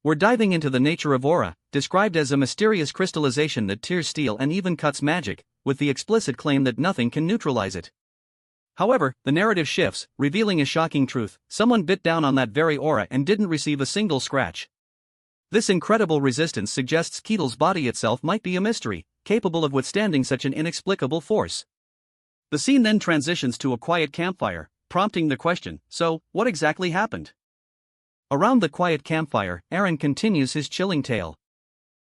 We're diving into the nature of aura, described as a mysterious crystallization that tears steel and even cuts magic, with the explicit claim that nothing can neutralize it. However, the narrative shifts, revealing a shocking truth: someone bit down on that very aura and didn't receive a single scratch. This incredible resistance suggests Keel's body itself might be a mystery, capable of withstanding such an inexplicable force. The scene then transitions to a quiet campfire, prompting the question: so, what exactly happened? Around the quiet campfire, Aaron continues his chilling tale.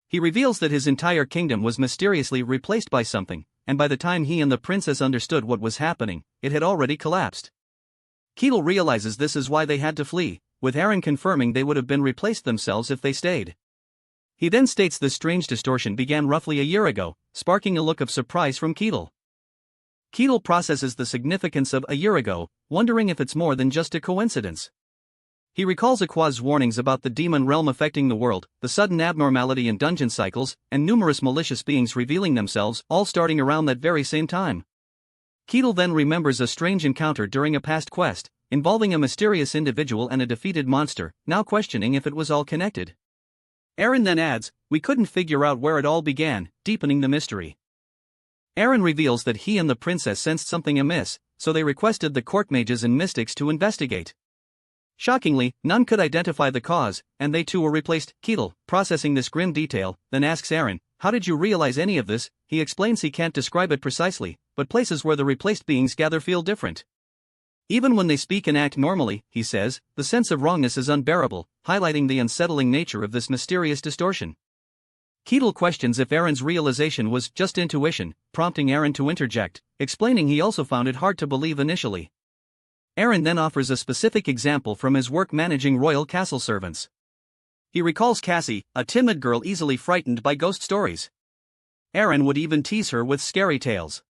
He reveals that his entire kingdom was mysteriously replaced by something, and by the time he and the princess understood what was happening, it had already collapsed. Keel realizes this is why they had to flee, with Aaron confirming they would have been replaced themselves if they stayed. He then states this strange distortion began roughly a year ago, sparking a look of surprise from Keel. Keel processes the significance of a year ago, wondering if it's more than just a coincidence. He recalls Aqua's warnings about the demon realm affecting the world, the sudden abnormality in dungeon cycles, and numerous malicious beings revealing themselves, all starting around that very same time. Keel then remembers a strange encounter during a past quest, involving a mysterious individual and a defeated monster, now questioning if it was all connected. Aaron then adds, "We couldn't figure out where it all began," deepening the mystery. Aaron reveals that he and the princess sensed something amiss, so they requested the court mages and mystics to investigate. Shockingly, none could identify the cause, and they too were replaced. Keel, processing this grim detail, then asks Aaron, "How did you realize any of this?" He explains he can't describe it precisely, but places where the replaced beings gather feel different. Even when they speak and act normally, he says, the sense of wrongness is unbearable, highlighting the unsettling nature of this mysterious distortion. Keel questions if Aaron's realization was just intuition, prompting Aaron to interject, explaining he also found it hard to believe initially. Aaron then offers a specific example from his work managing royal castle servants. He recalls Cassie, a timid girl easily frightened by ghost stories. Aaron would even tease her with scary tales.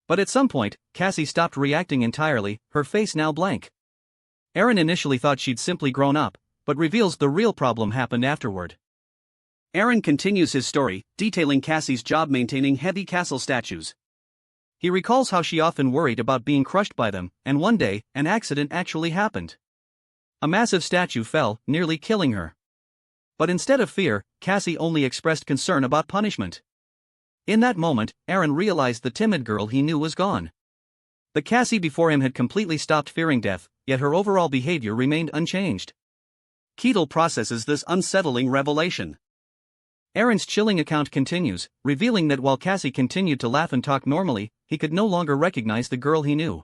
But at some point, Cassie stopped reacting entirely, her face now blank. Aaron initially thought she'd simply grown up, but reveals the real problem happened afterward. Aaron continues his story, detailing Cassie's job maintaining heavy castle statues. He recalls how she often worried about being crushed by them, and one day, an accident actually happened. A massive statue fell, nearly killing her. But instead of fear, Cassie only expressed concern about punishment. In that moment, Aaron realized the timid girl he knew was gone. The Cassie before him had completely stopped fearing death, yet her overall behavior remained unchanged. Keel processes this unsettling revelation. Aaron's chilling account continues, revealing that while Cassie continued to laugh and talk normally, he could no longer recognize the girl he knew.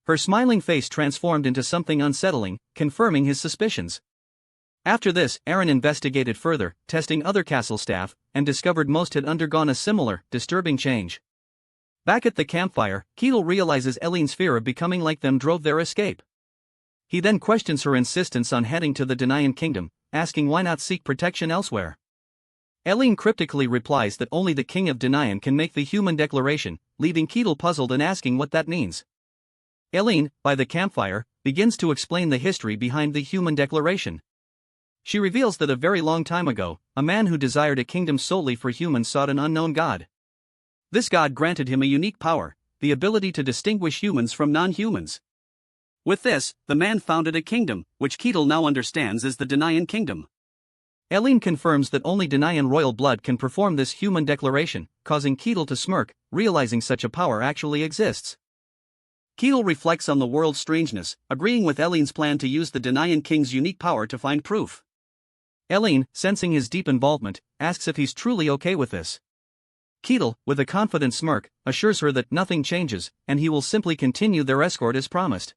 Her smiling face transformed into something unsettling, confirming his suspicions. After this, Aaron investigated further, testing other castle staff, and discovered most had undergone a similar, disturbing change. Back at the campfire, Keel realizes Eileen's fear of becoming like them drove their escape. He then questions her insistence on heading to the Denian kingdom, asking why not seek protection elsewhere. Eileen cryptically replies that only the king of Denian can make the human declaration, leaving Keel puzzled and asking what that means. Eileen, by the campfire, begins to explain the history behind the human declaration. She reveals that a very long time ago, a man who desired a kingdom solely for humans sought an unknown god. This god granted him a unique power, the ability to distinguish humans from non-humans. With this, the man founded a kingdom, which Keel now understands as the Denian kingdom. Eileen confirms that only Denian royal blood can perform this human declaration, causing Keel to smirk, realizing such a power actually exists. Keel reflects on the world's strangeness, agreeing with Eileen's plan to use the Denian king's unique power to find proof. Eileen, sensing his deep involvement, asks if he's truly okay with this. Keel, with a confident smirk, assures her that nothing changes, and he will simply continue their escort as promised.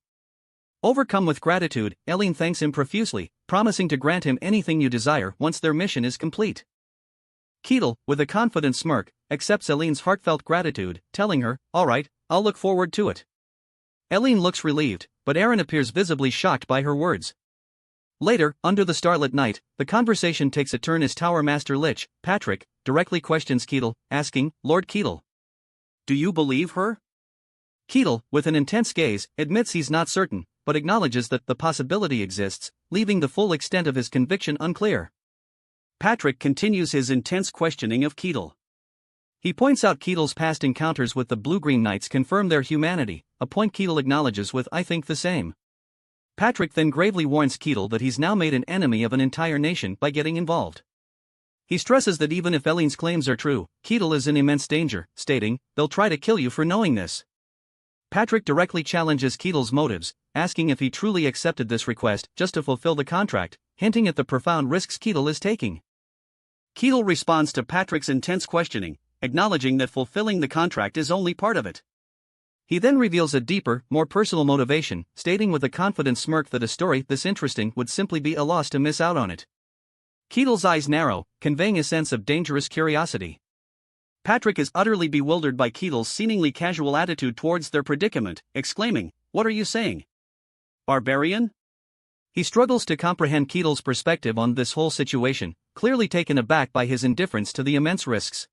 Overcome with gratitude, Eileen thanks him profusely, promising to grant him anything you desire once their mission is complete. Keel, with a confident smirk, accepts Eileen's heartfelt gratitude, telling her, "All right, I'll look forward to it." Eileen looks relieved, but Aaron appears visibly shocked by her words. Later, under the starlit night, the conversation takes a turn as Tower Master Lich, Patrick, directly questions Keel, asking, "Lord Keel, do you believe her?" Keel, with an intense gaze, admits he's not certain, but acknowledges that the possibility exists, leaving the full extent of his conviction unclear. Patrick continues his intense questioning of Keel. He points out Keel's past encounters with the Blue-Green Knights confirm their humanity, a point Keel acknowledges with "I think the same." Patrick then gravely warns Keel that he's now made an enemy of an entire nation by getting involved. He stresses that even if Eileen's claims are true, Keel is in immense danger, stating, "They'll try to kill you for knowing this." Patrick directly challenges Keel's motives, asking if he truly accepted this request just to fulfill the contract, hinting at the profound risks Keel is taking. Keel responds to Patrick's intense questioning, acknowledging that fulfilling the contract is only part of it. He then reveals a deeper, more personal motivation, stating with a confident smirk that a story this interesting would simply be a loss to miss out on it. Keel's eyes narrow, conveying a sense of dangerous curiosity. Patrick is utterly bewildered by Keel's seemingly casual attitude towards their predicament, exclaiming, "What are you saying? Barbarian?" He struggles to comprehend Keel's perspective on this whole situation, clearly taken aback by his indifference to the immense risks.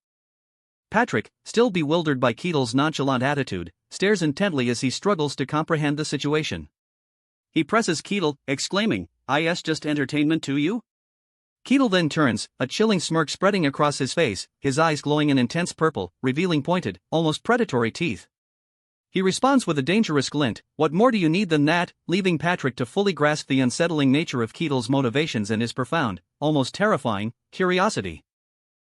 Patrick, still bewildered by Keel's nonchalant attitude, stares intently as he struggles to comprehend the situation. He presses Keel, exclaiming, "Is just entertainment to you?" Keel then turns, a chilling smirk spreading across his face, his eyes glowing an intense purple, revealing pointed, almost predatory teeth. He responds with a dangerous glint, "What more do you need than that?" leaving Patrick to fully grasp the unsettling nature of Keel's motivations and his profound, almost terrifying, curiosity.